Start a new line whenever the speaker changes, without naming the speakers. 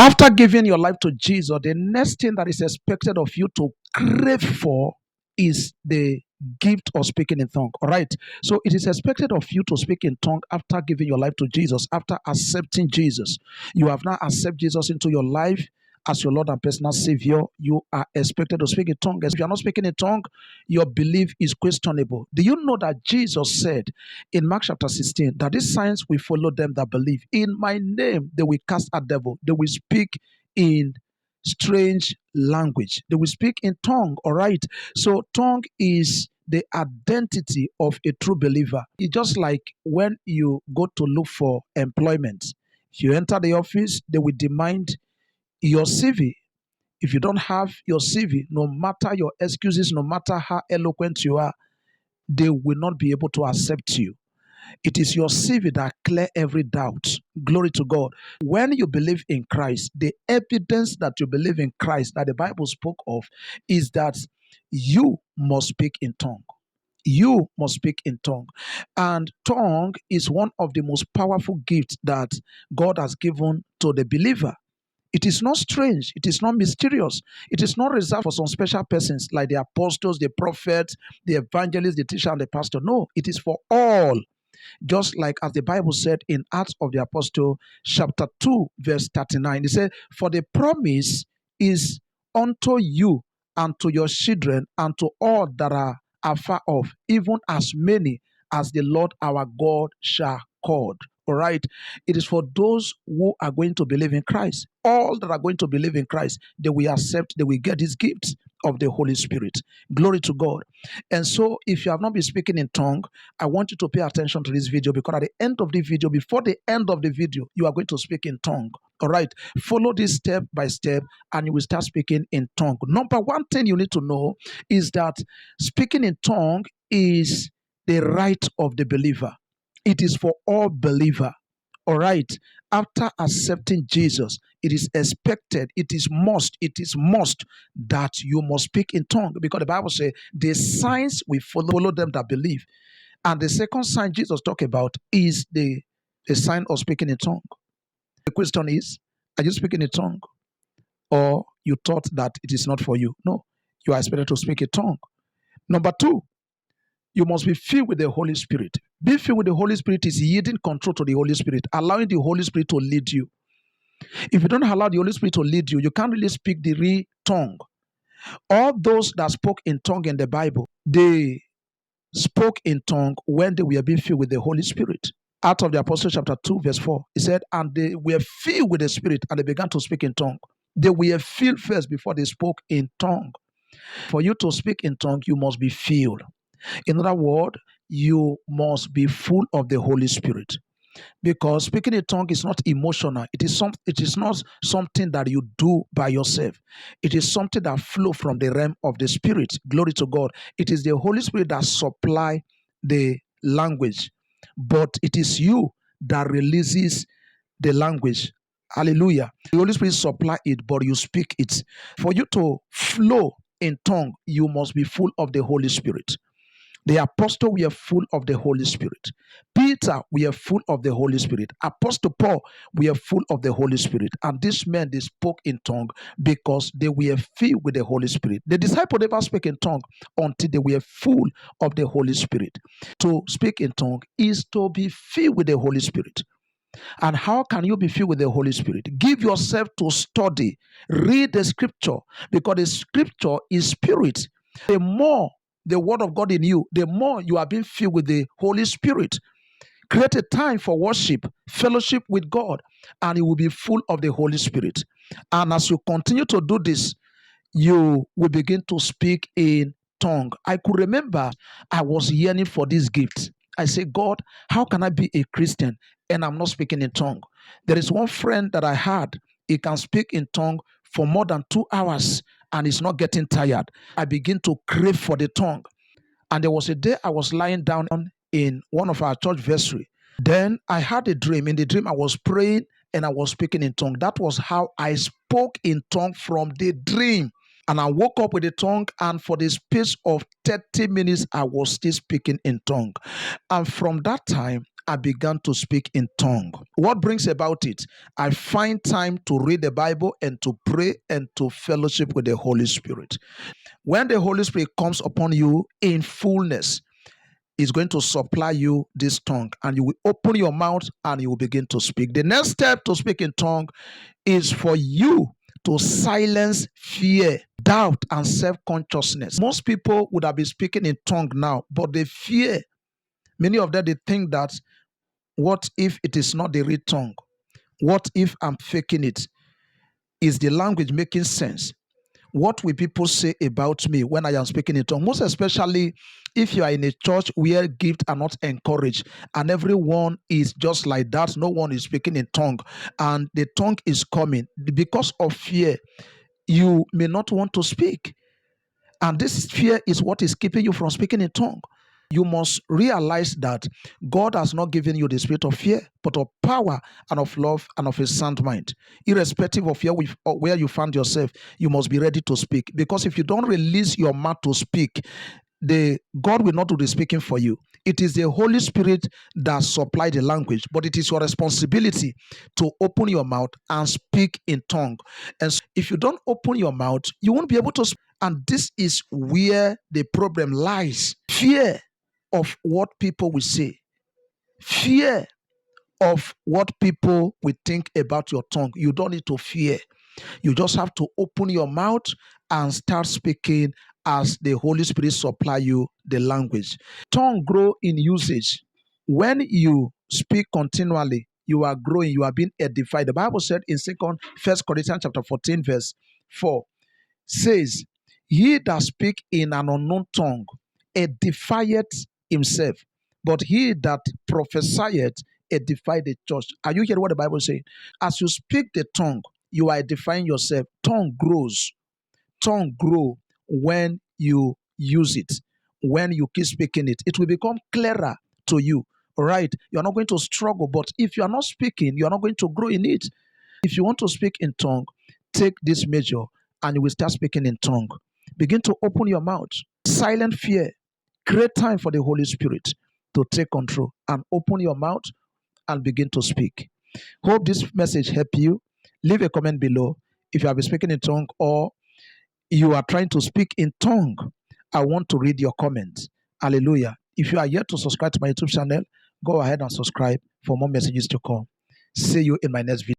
After giving your life to Jesus, the next thing that is expected of you to crave for is the gift of speaking in tongue. All right. So it is expected of you to speak in tongue after giving your life to Jesus, after accepting Jesus. You have now accepted Jesus into your life as your Lord and personal Savior. You are expected to speak in tongue. If you are not speaking in tongue, your belief is questionable. Do you know that Jesus said in Mark chapter 16 that these signs will follow them that believe? In my name, they will cast out devil. They will speak in strange language. They will speak in tongue. All right. So tongue is the identity of a true believer. It's just like when you go to look for employment. If you enter the office, they will demand your CV. If you don't have your CV, no matter your excuses, no matter how eloquent you are, they will not be able to accept you. It is your CV that clear every doubt. Glory to God. When you believe in Christ, the evidence that you believe in Christ that the Bible spoke of is that you must speak in tongue. You must speak in tongue. And tongue is one of the most powerful gifts that God has given to the believer. It is not strange. It is not mysterious. It is not reserved for some special persons like the apostles, the prophets, the evangelists, the teacher, and the pastor. No, it is for all. Just like as the Bible said in Acts of the Apostle, chapter 2, verse 39, it said, "For the promise is unto you and to your children and to all that are afar off, even as many as the Lord our God shall call." All right. It is for those who are going to believe in Christ. All that are going to believe in Christ, they will accept, they will get these gifts of the Holy Spirit. Glory to God. And so, if you have not been speaking in tongue, I want you to pay attention to this video, because at the end of the video, before the end of the video, you are going to speak in tongue. All right. Follow this step by step and you will start speaking in tongue. Number one thing you need to know is that speaking in tongue is the right of the believer. It is for all believer. All right. After accepting Jesus, it is expected, it is must that you must speak in tongue, because the Bible says the signs will follow them that believe. And the second sign Jesus talked about is the sign of speaking in tongue. The question is, are you speaking in tongue? Or you thought that it is not for you? No, you are expected to speak in tongue. Number two, you must be filled with the Holy Spirit. Be filled with the Holy Spirit is yielding control to the Holy Spirit, allowing the Holy Spirit to lead you. If you don't allow the Holy Spirit to lead you, you can't really speak the real tongue. All those that spoke in tongue in the Bible, they spoke in tongue when they were being filled with the Holy Spirit. Out of the Apostle chapter 2, verse 4, it said, "And they were filled with the Spirit and they began to speak in tongue." They were filled first before they spoke in tongue. For you to speak in tongue, you must be filled. In other words, you must be full of the Holy Spirit. Because speaking in tongue is not emotional. It is not something that you do by yourself. It is something that flows from the realm of the Spirit. Glory to God. It is the Holy Spirit that supply the language, but it is you that releases the language. Hallelujah. The Holy Spirit supply it, but you speak it. For you to flow in tongue, you must be full of the Holy Spirit. The apostle were full of the Holy Spirit. Peter were full of the Holy Spirit. Apostle Paul were full of the Holy Spirit. And these men, they spoke in tongue because they were filled with the Holy Spirit. The disciples never spoke in tongue until they were full of the Holy Spirit. To speak in tongue is to be filled with the Holy Spirit. And how can you be filled with the Holy Spirit? Give yourself to study. Read the scripture, because the scripture is spirit. The more the word of God in you, the more you are being filled with the Holy Spirit. Create a time for worship, fellowship with God, and you will be full of the Holy Spirit. And as you continue to do this, you will begin to speak in tongue. I could remember I was yearning for this gift. I said, "God, how can I be a Christian and I'm not speaking in tongue?" There is one friend that I had. He can speak in tongue for more than 2 hours and he's not getting tired. I begin to crave for the tongue. And there was a day I was lying down in one of our church vestry. Then I had a dream. In the dream, I was praying and I was speaking in tongue. That was how I spoke in tongue from the dream. And I woke up with the tongue, and for the space of 30 minutes, I was still speaking in tongue. And from that time, I began to speak in tongue. What brings about it? I find time to read the Bible and to pray and to fellowship with the Holy Spirit. When the Holy Spirit comes upon you in fullness, is going to supply you this tongue, and you will open your mouth and you will begin to speak. The next step to speak in tongue is for you to silence fear, doubt, and self-consciousness. Most people would have been speaking in tongue now, but they fear. Many of them, they think that, what if it is not the real tongue? What if I'm faking it? Is the language making sense? What will people say about me when I am speaking in tongues? Most especially if you are in a church where gifts are not encouraged and everyone is just like that. No one is speaking in tongue and the tongue is coming. Because of fear, you may not want to speak. And this fear is what is keeping you from speaking in tongue. You must realize that God has not given you the spirit of fear, but of power and of love and of a sound mind. Irrespective of where you find yourself, you must be ready to speak. Because if you don't release your mouth to speak, God will not do the speaking for you. It is the Holy Spirit that supplies the language, but it is your responsibility to open your mouth and speak in tongue. And so if you don't open your mouth, you won't be able to speak. And this is where the problem lies. Fear of what people will say. Fear of what people will think about your tongue. You don't need to fear. You just have to open your mouth and start speaking as the Holy Spirit supply you the language. Tongue grow in usage. When you speak continually, you are growing, you are being edified. The Bible said in First Corinthians chapter 14, verse 4, says, he that speak in an unknown tongue edifieth himself, but he that prophesieth edify the church. Are you hearing what the Bible is saying? As you speak the tongue, you are edifying yourself. Tongue grows. Tongue grow when you use it. When you keep speaking it, it will become clearer to you. All right? You're not going to struggle, but if you are not speaking, you are not going to grow in it. If you want to speak in tongue, take this measure and you will start speaking in tongue. Begin to open your mouth. Silent fear. Create time for the Holy Spirit to take control and open your mouth and begin to speak. Hope this message helped you. Leave a comment below if you have been speaking in tongue or you are trying to speak in tongue. I want to read your comments. Hallelujah. If you are yet to subscribe to my YouTube channel, go ahead and subscribe for more messages to come. See you in my next video.